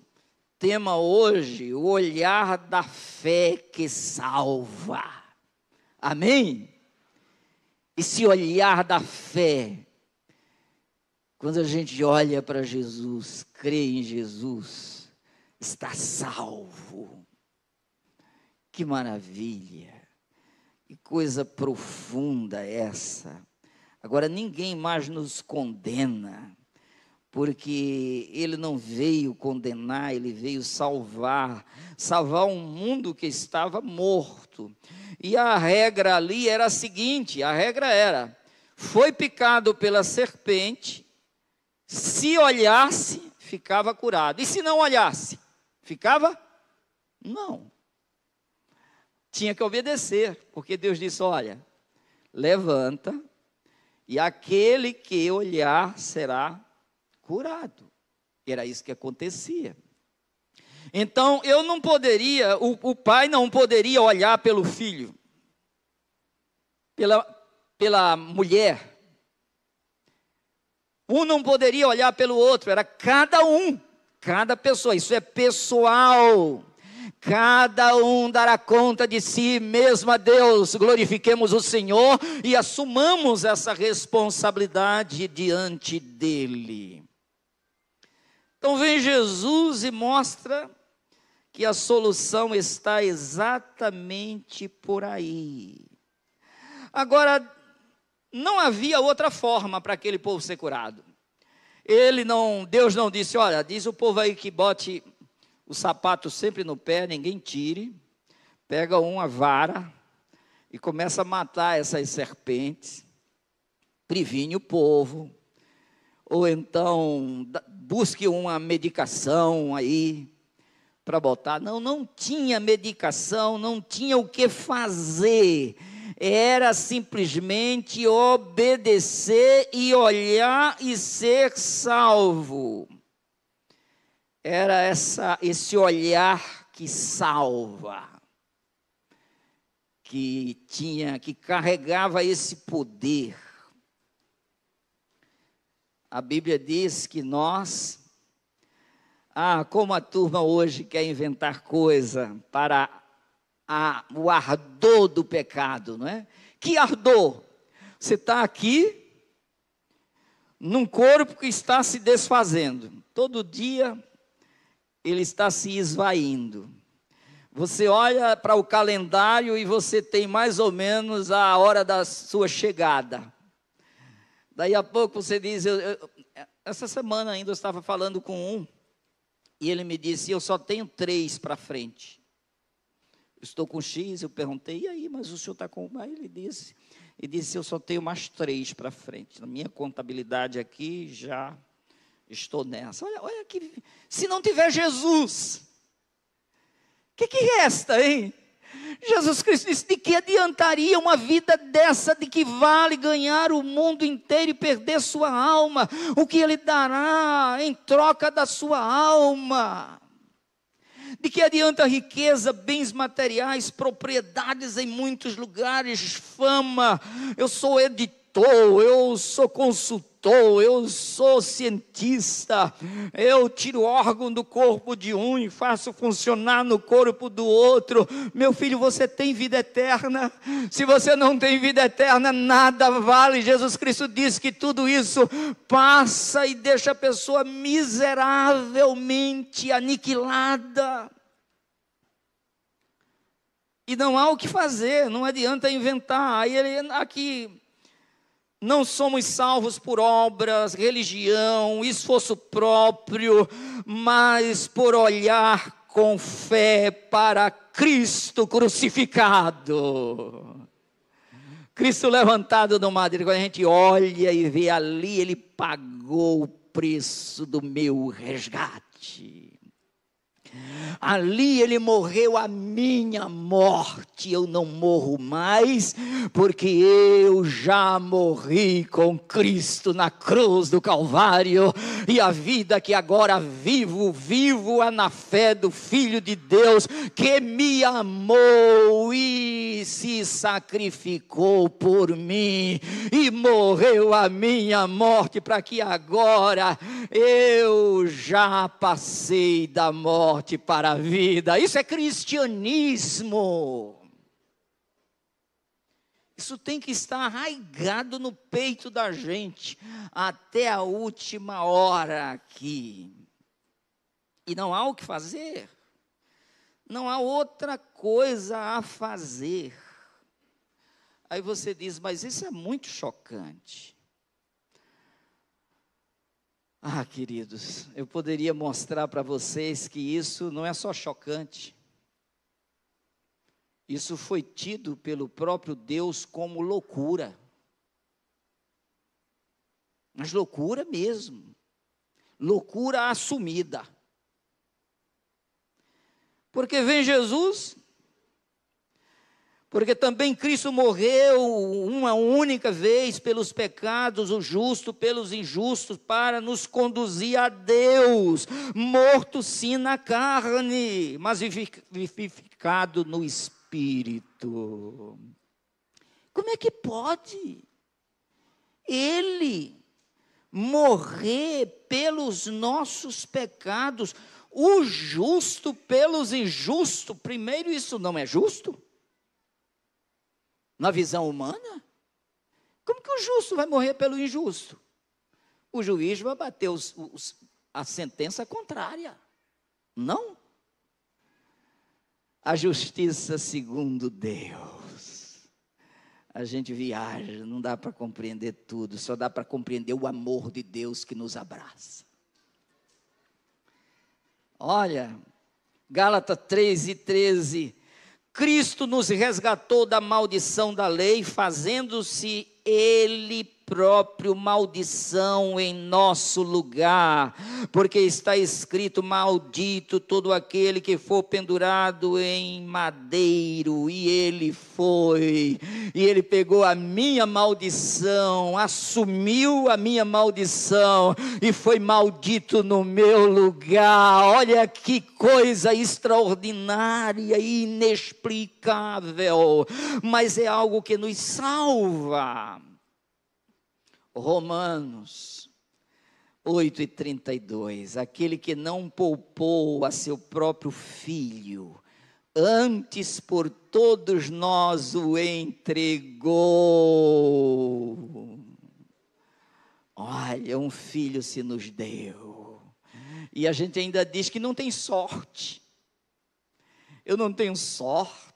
tema hoje, o olhar da fé que salva. Amém? Esse olhar da fé, quando a gente olha para Jesus, crê em Jesus, está salvo. Que maravilha, que coisa profunda essa. Agora ninguém mais nos condena, porque Ele não veio condenar, Ele veio salvar um mundo que estava morto. E a regra ali era a seguinte, a regra era, foi picado pela serpente, se olhasse, ficava curado. E se não olhasse, ficava? Não. Tinha que obedecer, porque Deus disse, olha, levanta, e aquele que olhar será curado. Era isso que acontecia. Então, eu não poderia, o pai não poderia olhar pelo filho, pela mulher. Um não poderia olhar pelo outro, era cada um, cada pessoa, isso é pessoal. Cada um dará conta de si mesmo a Deus, glorifiquemos o Senhor e assumamos essa responsabilidade diante dEle. Então vem Jesus e mostra que a solução está exatamente por aí. Agora, não havia outra forma para aquele povo ser curado. Deus não disse, olha, diz o povo aí que bote o sapato sempre no pé, ninguém tire, pega uma vara e começa a matar essas serpentes, previne o povo, ou então busque uma medicação aí para botar. Não tinha medicação, não tinha o que fazer, era simplesmente obedecer e olhar e ser salvo. Era esse olhar que salva, que carregava esse poder. A Bíblia diz que nós, como a turma hoje quer inventar coisa para o ardor do pecado, não é? Que ardor? Você está aqui, num corpo que está se desfazendo, todo dia ele está se esvaindo. Você olha para o calendário e você tem mais ou menos a hora da sua chegada. Daí a pouco você diz, essa semana ainda eu estava falando com um, e ele me disse, eu só tenho 3 para frente. Estou com X, eu perguntei, e aí, mas o senhor está com... Aí ele disse, eu só tenho mais 3 para frente. Na minha contabilidade aqui, já estou nessa. Olha que, se não tiver Jesus, o que resta, hein? Jesus Cristo disse, de que adiantaria uma vida dessa, de que vale ganhar o mundo inteiro e perder sua alma? O que Ele dará em troca da sua alma? De que adianta riqueza, bens materiais, propriedades em muitos lugares, fama? Eu sou editor, eu sou consultor, eu sou cientista, eu tiro órgão do corpo de um e faço funcionar no corpo do outro. Meu filho, você tem vida eterna? Se você não tem vida eterna, nada vale. Jesus Cristo diz que tudo isso passa e deixa a pessoa miseravelmente aniquilada. E não há o que fazer, não adianta inventar. Aí aqui... Não somos salvos por obras, religião, esforço próprio, mas por olhar com fé para Cristo crucificado. Cristo levantado no madeiro. Quando a gente olha e vê ali, Ele pagou o preço do meu resgate. Ali Ele morreu a minha morte, eu não morro mais, porque eu já morri com Cristo na cruz do Calvário, e a vida que agora vivo-a na fé do Filho de Deus, que me amou e se sacrificou por mim, e morreu a minha morte, para que agora eu já passei da morte morte para a vida. Isso é cristianismo. Isso tem que estar arraigado no peito da gente até a última hora aqui. E não há o que fazer. Não há outra coisa a fazer. Aí você diz, mas isso é muito chocante. Ah, queridos, eu poderia mostrar para vocês que isso não é só chocante. Isso foi tido pelo próprio Deus como loucura. Mas loucura mesmo. Loucura assumida. Porque vem Jesus, porque também Cristo morreu uma única vez pelos pecados, o justo pelos injustos, para nos conduzir a Deus, morto sim na carne, mas vivificado no Espírito. Como é que pode Ele morrer pelos nossos pecados, o justo pelos injustos? Primeiro, isso não é justo? Na visão humana? Como que o justo vai morrer pelo injusto? O juiz vai bater a sentença contrária. Não? A justiça segundo Deus. A gente viaja, não dá para compreender tudo, só dá para compreender o amor de Deus que nos abraça. Olha, Gálatas 3:13. Cristo nos resgatou da maldição da lei, fazendo-se Ele próprio maldição em nosso lugar, porque está escrito: maldito todo aquele que for pendurado em madeiro. E Ele foi, e Ele pegou a minha maldição, assumiu a minha maldição e foi maldito no meu lugar. Olha que coisa extraordinária e inexplicável, mas é algo que nos salva. Romanos 8:32, aquele que não poupou a seu próprio filho, antes por todos nós o entregou. Olha, um filho se nos deu, e a gente ainda diz que não tem sorte. Eu não tenho sorte.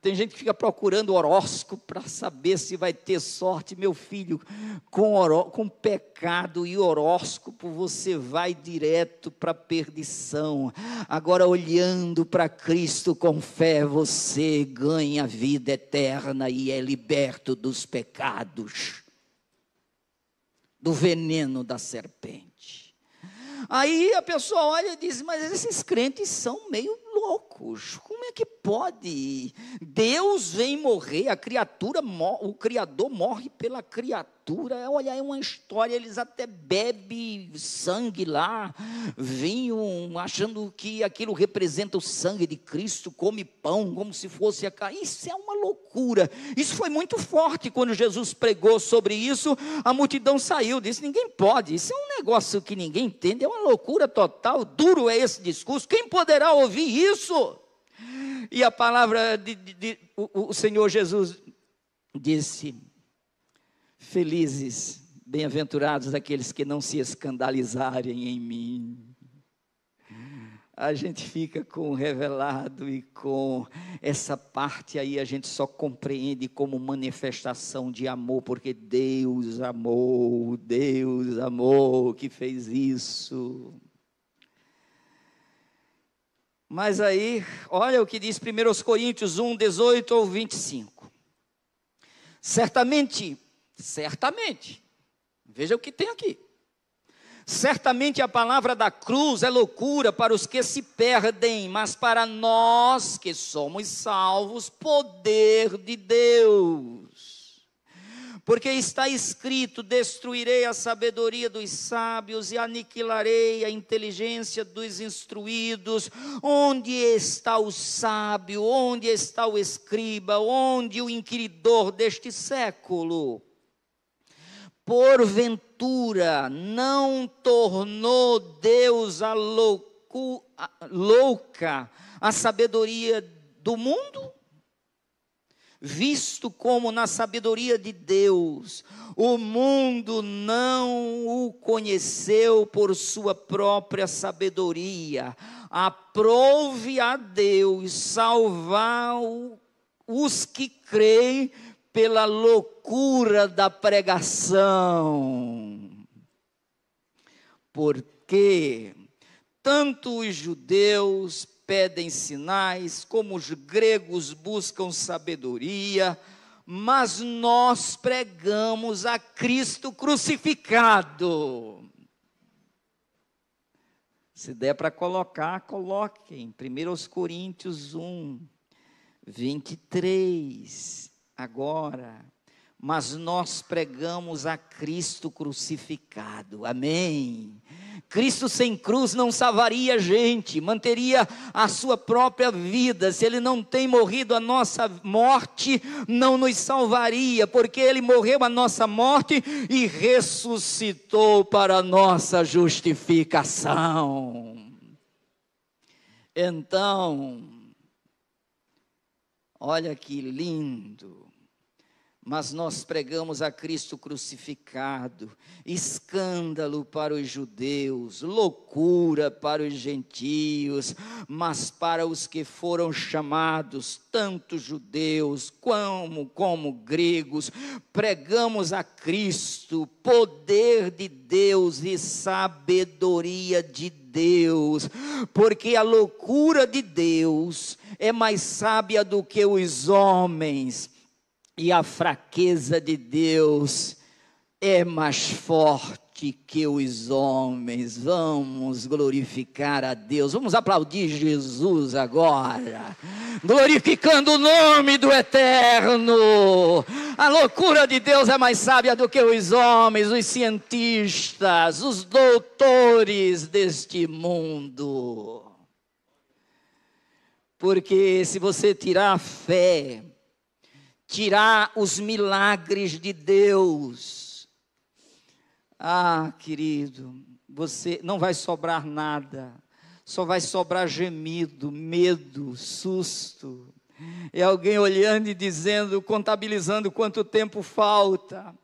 Tem gente que fica procurando horóscopo para saber se vai ter sorte. Meu filho, com pecado e horóscopo você vai direto para a perdição. Agora, olhando para Cristo com fé, você ganha vida eterna e é liberto dos pecados, do veneno da serpente. Aí a pessoa olha e diz, mas esses crentes são meio loucos. Como é que pode? Deus vem morrer, a criatura, o Criador morre pela criatura. Olha, é uma história, eles até bebem sangue lá, vinho, achando que aquilo representa o sangue de Cristo, come pão como se fosse a carne. Isso é uma loucura. Isso foi muito forte quando Jesus pregou sobre isso. A multidão saiu, disse, ninguém pode, isso é um negócio que ninguém entende, é uma loucura total, duro é esse discurso, quem poderá ouvir isso? E a palavra o Senhor Jesus disse, felizes, bem-aventurados aqueles que não se escandalizarem em mim. A gente fica com o revelado e com essa parte aí, a gente só compreende como manifestação de amor, porque Deus amou que fez isso. Mas aí, olha o que diz 1 Coríntios 1:18 ou 25. Certamente, veja o que tem aqui. Certamente a palavra da cruz é loucura para os que se perdem, mas para nós que somos salvos, poder de Deus. Porque está escrito, destruirei a sabedoria dos sábios e aniquilarei a inteligência dos instruídos. Onde está o sábio? Onde está o escriba? Onde o inquiridor deste século? Porventura não tornou Deus a loucura louca a sabedoria do mundo? Visto como na sabedoria de Deus, o mundo não o conheceu por sua própria sabedoria. Aprove a Deus salvar os que creem pela loucura da pregação. Porque tanto os judeus pedem sinais, como os gregos buscam sabedoria, mas nós pregamos a Cristo crucificado. Se der para colocar, coloquem. 1 Coríntios 1, 23. Agora, mas nós pregamos a Cristo crucificado. Amém. Cristo sem cruz não salvaria a gente, manteria a sua própria vida. Se Ele não tem morrido a nossa morte, não nos salvaria, porque Ele morreu a nossa morte e ressuscitou para a nossa justificação. Então, olha que lindo. Mas nós pregamos a Cristo crucificado, escândalo para os judeus, loucura para os gentios, mas para os que foram chamados, tanto judeus como gregos, pregamos a Cristo, poder de Deus e sabedoria de Deus, porque a loucura de Deus é mais sábia do que os homens, e a fraqueza de Deus é mais forte que os homens. Vamos glorificar a Deus. Vamos aplaudir Jesus agora, glorificando o nome do Eterno. A loucura de Deus é mais sábia do que os homens, os cientistas, os doutores deste mundo. Porque se você tirar a fé, tirar os milagres de Deus, querido, você não vai sobrar nada, só vai sobrar gemido, medo, susto. É alguém olhando e dizendo, contabilizando quanto tempo falta.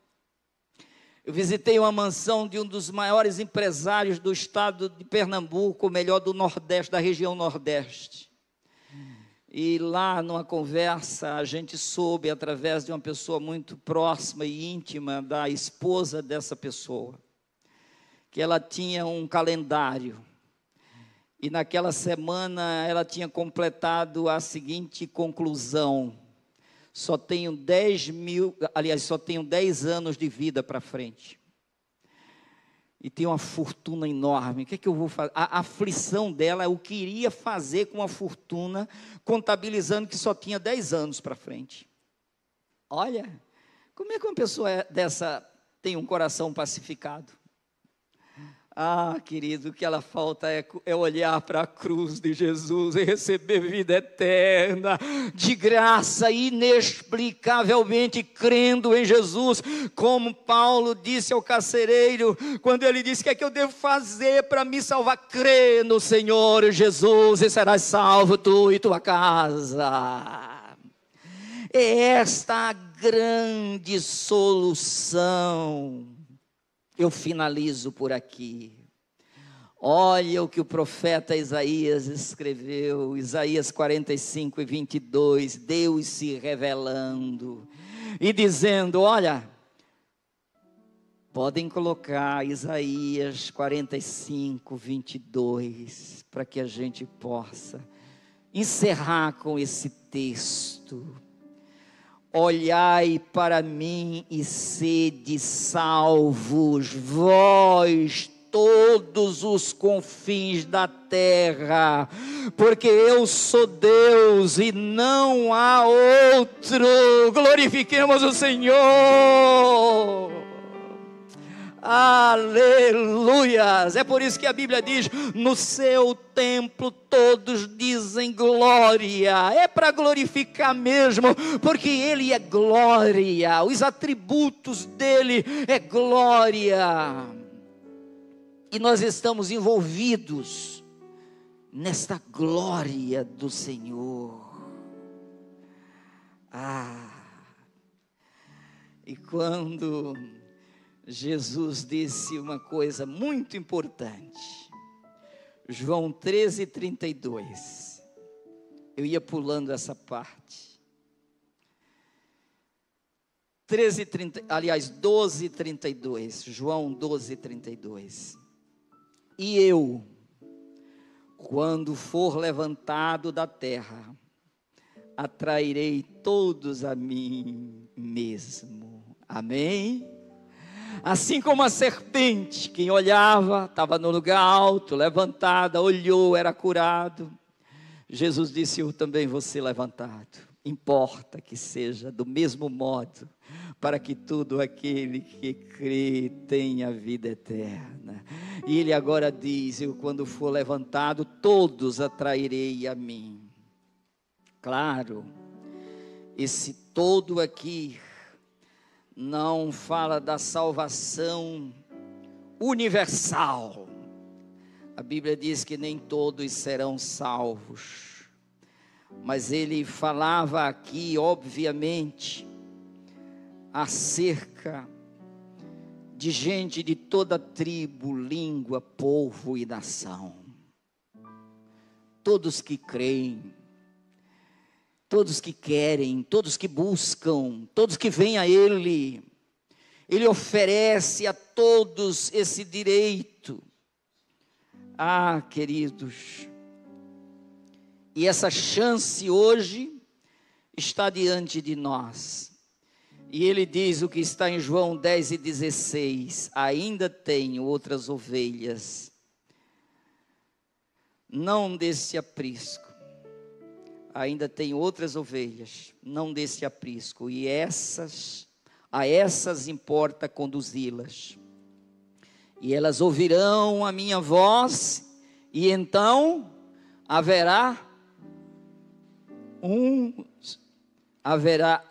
Eu visitei uma mansão de um dos maiores empresários do estado de Pernambuco, ou melhor, do Nordeste, da região Nordeste. E lá, numa conversa, a gente soube, através de uma pessoa muito próxima e íntima da esposa dessa pessoa, que ela tinha um calendário. E naquela semana, ela tinha completado a seguinte conclusão: só tenho 10 anos de vida para frente. E tem uma fortuna enorme. O que é que eu vou fazer? A aflição dela, eu queria fazer com a fortuna, contabilizando que só tinha 10 anos para frente. Olha, como é que uma pessoa dessa tem um coração pacificado? Querido, o que ela falta é olhar para a cruz de Jesus e receber vida eterna, de graça, inexplicavelmente, crendo em Jesus, como Paulo disse ao carcereiro, quando ele disse: o que é que eu devo fazer para me salvar? Crê no Senhor Jesus e serás salvo, tu e tua casa. É esta a grande solução. Eu finalizo por aqui. Olha o que o profeta Isaías escreveu, Isaías 45 e 22, Deus se revelando e dizendo, olha, podem colocar Isaías 45, 22, para que a gente possa encerrar com esse texto. Olhai para mim e sede salvos, vós todos os confins da terra, porque eu sou Deus e não há outro. Glorifiquemos o Senhor. Aleluias. É por isso que a Bíblia diz, no seu templo todos dizem glória. É para glorificar mesmo, porque Ele é glória, os atributos dEle é glória. E nós estamos envolvidos nesta glória do Senhor. E quando Jesus disse uma coisa muito importante, João 13:32, eu ia pulando essa parte, 12:32, João 12:32, e eu, quando for levantado da terra, atrairei todos a mim mesmo. Amém? Assim como a serpente, quem olhava, estava no lugar alto, levantada, olhou, era curado. Jesus disse: eu também vou ser levantado. Importa que seja do mesmo modo, para que todo aquele que crê tenha vida eterna. E ele agora diz: eu, quando for levantado, todos atrairei a mim. Claro, esse todo aqui não fala da salvação universal. A Bíblia diz que nem todos serão salvos, mas ele falava aqui, obviamente, acerca de gente de toda tribo, língua, povo e nação. Todos que creem, todos que querem, todos que buscam, todos que vêm a Ele. Ele oferece a todos esse direito. Queridos, e essa chance hoje está diante de nós. E ele diz o que está em João 10:16, ainda tenho outras ovelhas, não desse aprisco. Ainda tem outras ovelhas, não desse aprisco, e a essas importa conduzi-las. E elas ouvirão a minha voz, e então haverá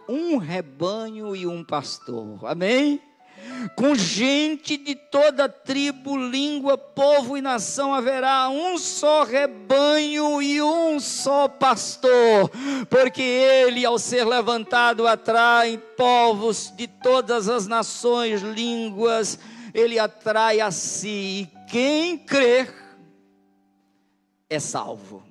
um rebanho e um pastor. Amém? Com gente de toda tribo, língua, povo e nação, haverá um só rebanho e um só pastor, porque ele, ao ser levantado, atrai povos de todas as nações, línguas, ele atrai a si, e quem crer é salvo.